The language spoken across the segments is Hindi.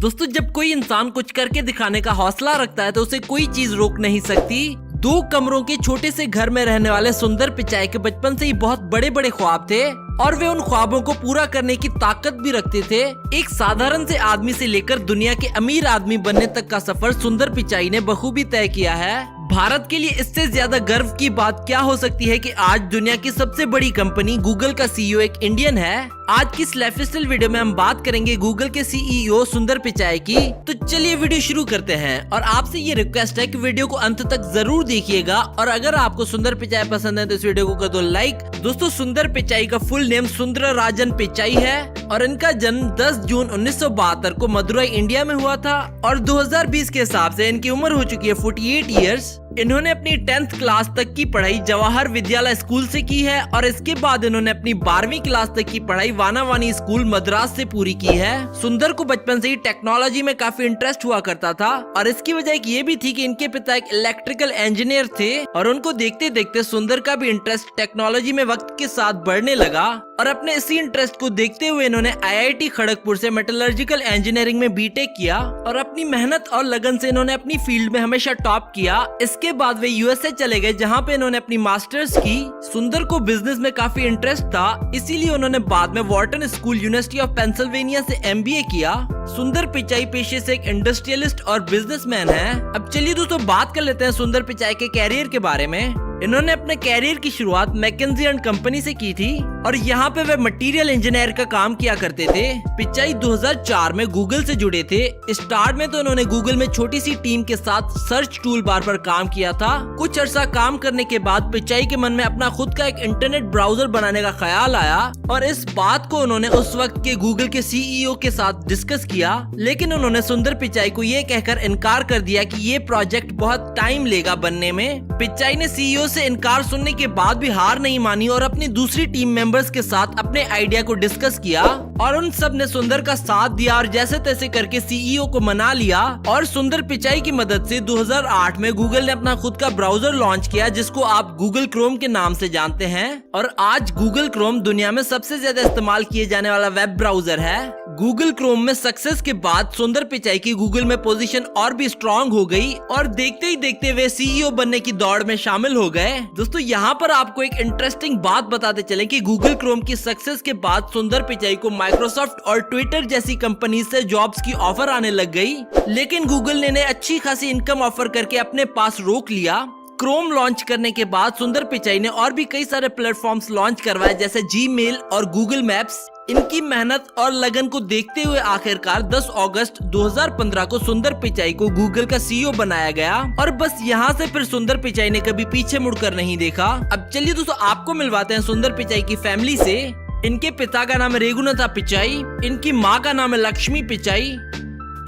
दोस्तों जब कोई इंसान कुछ करके दिखाने का हौसला रखता है तो उसे कोई चीज रोक नहीं सकती। 2 कमरों के छोटे से घर में रहने वाले सुंदर पिचाई के बचपन से ही बहुत बड़े बड़े ख्वाब थे और वे उन ख्वाबों को पूरा करने की ताकत भी रखते थे। एक साधारण से आदमी से लेकर दुनिया के अमीर आदमी बनने तक का सफर सुंदर पिचाई ने बखूबी तय किया है। भारत के लिए इससे ज्यादा गर्व की बात क्या हो सकती है कि आज दुनिया की सबसे बड़ी कंपनी गूगल का सीईओ एक इंडियन है। आज की इस लाइफस्टाइल वीडियो में हम बात करेंगे गूगल के सीईओ सुंदर पिचाई की। तो चलिए वीडियो शुरू करते हैं और आपसे ये रिक्वेस्ट है कि वीडियो को अंत तक जरूर देखिएगा और अगर आपको सुंदर पिचाई पसंद है तो इस वीडियो को कर दो लाइक। दोस्तों सुंदर पिचाई का फुल नेम सुंदरराजन पिचाई है और इनका जन्म 10 जून 1972 को मदुरई इंडिया में हुआ था और 2020 के हिसाब से इनकी उम्र हो चुकी है 48 ईयर्स। इन्होंने अपनी 10th क्लास तक की पढ़ाई जवाहर विद्यालय स्कूल से की है और इसके बाद इन्होंने अपनी 12वीं क्लास तक की पढ़ाई वानावानी स्कूल मद्रास से पूरी की है। सुंदर को बचपन से ही टेक्नोलॉजी में काफी इंटरेस्ट हुआ करता था और इसकी वजह एक ये भी थी कि इनके पिता एक इलेक्ट्रिकल इंजीनियर थे और उनको देखते देखते सुंदर का भी इंटरेस्ट टेक्नोलॉजी में वक्त के साथ बढ़ने लगा और अपने इसी इंटरेस्ट को देखते हुए इन्होंने IIT खड़गपुर से मेटलर्जिकल इंजीनियरिंग में बीटेक किया और अपनी मेहनत और लगन से इन्होंने अपनी फील्ड में हमेशा टॉप किया। इसके बाद वे USA चले गए जहां पे इन्होंने अपनी मास्टर्स की। सुंदर को बिजनेस में काफी इंटरेस्ट था इसीलिए उन्होंने बाद में Wharton school university of Pennsylvania से MBA किया। सुंदर पिचाई पेशे से एक इंडस्ट्रियलिस्ट और बिजनेसमैन है। अब चलिए दोस्तों बात कर लेते हैं सुंदर पिचाई के कैरियर के बारे में। इन्होंने अपने कैरियर की शुरुआत मैकेंजी एंड कंपनी से की थी और यहाँ पे वे मटेरियल इंजीनियर का काम किया करते थे। पिचाई 2004 में गूगल से जुड़े थे। स्टार्ट में तो इन्होंने गूगल में छोटी सी टीम के साथ सर्च टूल बार पर काम किया था। कुछ अर्सा काम करने के बाद पिचाई के मन में अपना खुद का एक इंटरनेट ब्राउजर बनाने का ख्याल आया और इस बात को उन्होंने उस वक्त के गूगल के CEO के साथ डिस्कस किया, लेकिन उन्होंने सुंदर पिचाई को ये कहकर इनकार कर दिया कि ये प्रोजेक्ट बहुत टाइम लेगा बनने में। पिचाई ने CEO से इनकार सुनने के बाद भी हार नहीं मानी और अपनी दूसरी टीम मेंबर्स के साथ अपने आइडिया को डिस्कस किया और उन सब ने सुंदर का साथ दिया और जैसे तैसे करके CEO को मना लिया और सुंदर पिचाई की मदद से 2008 में गूगल ने अपना खुद का ब्राउजर लॉन्च किया जिसको आप गूगल क्रोम के नाम से जानते हैं और आज गूगल क्रोम दुनिया में सबसे ज्यादा इस्तेमाल किए जाने वाला वेब ब्राउजर है। गूगल क्रोम में सक्सेस के बाद सुंदर पिचाई की गूगल में पोजीशन और भी स्ट्रांग हो गई और देखते ही देखते वे CEO बनने की दौड़ में शामिल हो गए। दोस्तों यहाँ पर आपको एक इंटरेस्टिंग बात बताते चलें कि गूगल क्रोम की सक्सेस के बाद सुंदर पिचाई को माइक्रोसॉफ्ट और ट्विटर जैसी कंपनी से जॉब्स की ऑफर आने लग गई, लेकिन गूगल ने अच्छी खासी इनकम ऑफर करके अपने पास रोक लिया। क्रोम लॉन्च करने के बाद सुंदर पिचाई ने और भी कई सारे प्लेटफॉर्म्स लॉन्च करवाए जैसे जीमेल और गूगल मैप्स। इनकी मेहनत और लगन को देखते हुए आखिरकार 10 अगस्त 2015 को सुंदर पिचाई को गूगल का CEO बनाया गया और बस यहाँ से फिर सुंदर पिचाई ने कभी पीछे मुड़कर नहीं देखा। अब चलिए दोस्तों आपको मिलवाते हैं सुंदर पिचाई की फैमिली से। इनके पिता का नाम है रेगुनाथा पिचाई, इनकी माँ का नाम है लक्ष्मी पिचाई,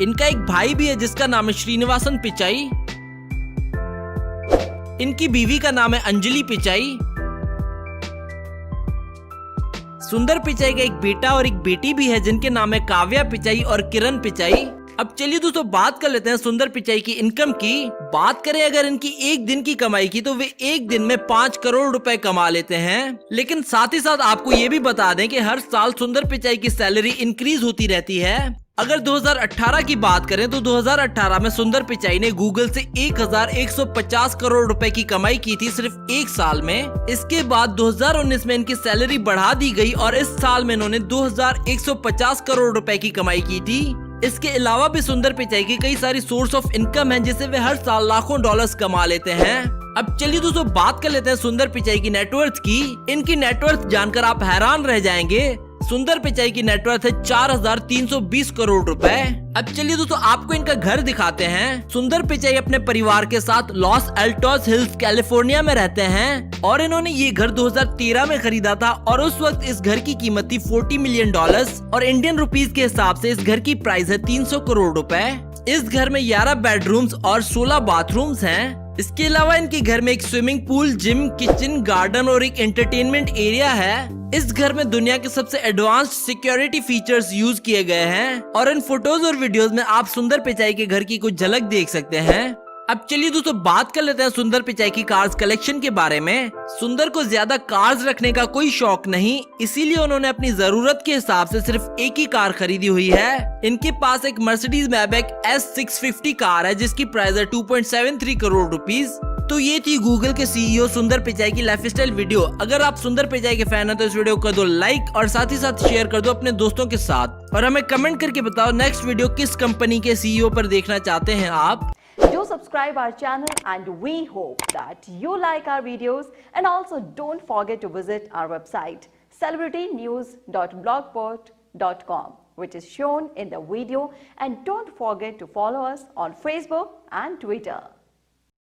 इनका एक भाई भी है जिसका नाम है श्रीनिवासन पिचाई, इनकी बीवी का नाम है अंजलि पिचाई। सुंदर पिचाई का एक बेटा और एक बेटी भी है जिनके नाम है काव्या पिचाई और किरण पिचाई। अब चलिए दोस्तों बात कर लेते हैं सुंदर पिचाई की इनकम की। बात करें अगर इनकी एक दिन की कमाई की तो वे एक दिन में 5 करोड़ रुपए कमा लेते हैं, लेकिन साथ ही साथ आपको ये भी बता दें कि हर साल सुंदर पिचाई की सैलरी इंक्रीज होती रहती है। अगर 2018 की बात करें तो 2018 में सुंदर पिचाई ने गूगल से 1150 करोड़ रुपए की कमाई की थी सिर्फ एक साल में। इसके बाद 2019 में इनकी सैलरी बढ़ा दी गई और इस साल में इन्होंने 2150 करोड़ रुपए की कमाई की थी। इसके अलावा भी सुंदर पिचाई की कई सारी सोर्स ऑफ इनकम है जिससे वे हर साल लाखों डॉलर्स कमा लेते हैं। अब चलिए दोस्तों बात कर लेते हैं सुंदर पिचाई की नेटवर्थ की। इनकी नेटवर्थ जानकर आप हैरान रह जाएंगे। सुंदर पिचाई की नेटवर्थ है 4320 करोड़ रुपए। अब चलिए दोस्तों आपको इनका घर दिखाते हैं। सुंदर पिचाई अपने परिवार के साथ लॉस एल्टोस हिल्स कैलिफोर्निया में रहते हैं और इन्होंने ये घर 2013 में खरीदा था और उस वक्त इस घर की कीमत थी $40 मिलियन और इंडियन रुपीस के हिसाब से इस घर की प्राइस है 300 करोड़ रुपए। इस घर में 11 बेडरूम्स और 16 बाथरूम्स हैं। इसके अलावा इनके घर में एक swimming pool, gym, kitchen, garden और एक एंटरटेनमेंट एरिया है। इस घर में दुनिया के सबसे एडवांस्ड सिक्योरिटी फीचर्स यूज किए गए हैं और इन फोटोज और वीडियोस में आप सुंदर पिचाई के घर की कुछ झलक देख सकते हैं। अब चलिए दोस्तों बात कर लेते हैं सुंदर पिचाई की कार्स कलेक्शन के बारे में। सुंदर को ज्यादा कार्स रखने का कोई शौक नहीं, इसीलिए उन्होंने अपनी जरूरत के हिसाब से सिर्फ एक ही कार खरीदी हुई है। इनके पास एक मर्सिडीज मैबैक S650 कार है जिसकी प्राइस है 2.73 करोड़ रुपीज। तो ये थी गूगल के सीईओ सुंदर पिचाई की लाइफस्टाइल वीडियो। अगर आप सुंदर पिचाई के फैन हैं तो इस वीडियो को कर दो लाइक और साथ ही साथ शेयर कर दो अपने दोस्तों के साथ, और हमें कमेंट करके बताओ नेक्स्ट वीडियो किस कंपनी के सीईओ पर देखना चाहते हैं आप। Do subscribe our channel and we hope that you like our videos, and also don't forget to visit our website celebritynews.blogspot.com, which is shown in the video, and don't forget to follow us on Facebook and Twitter.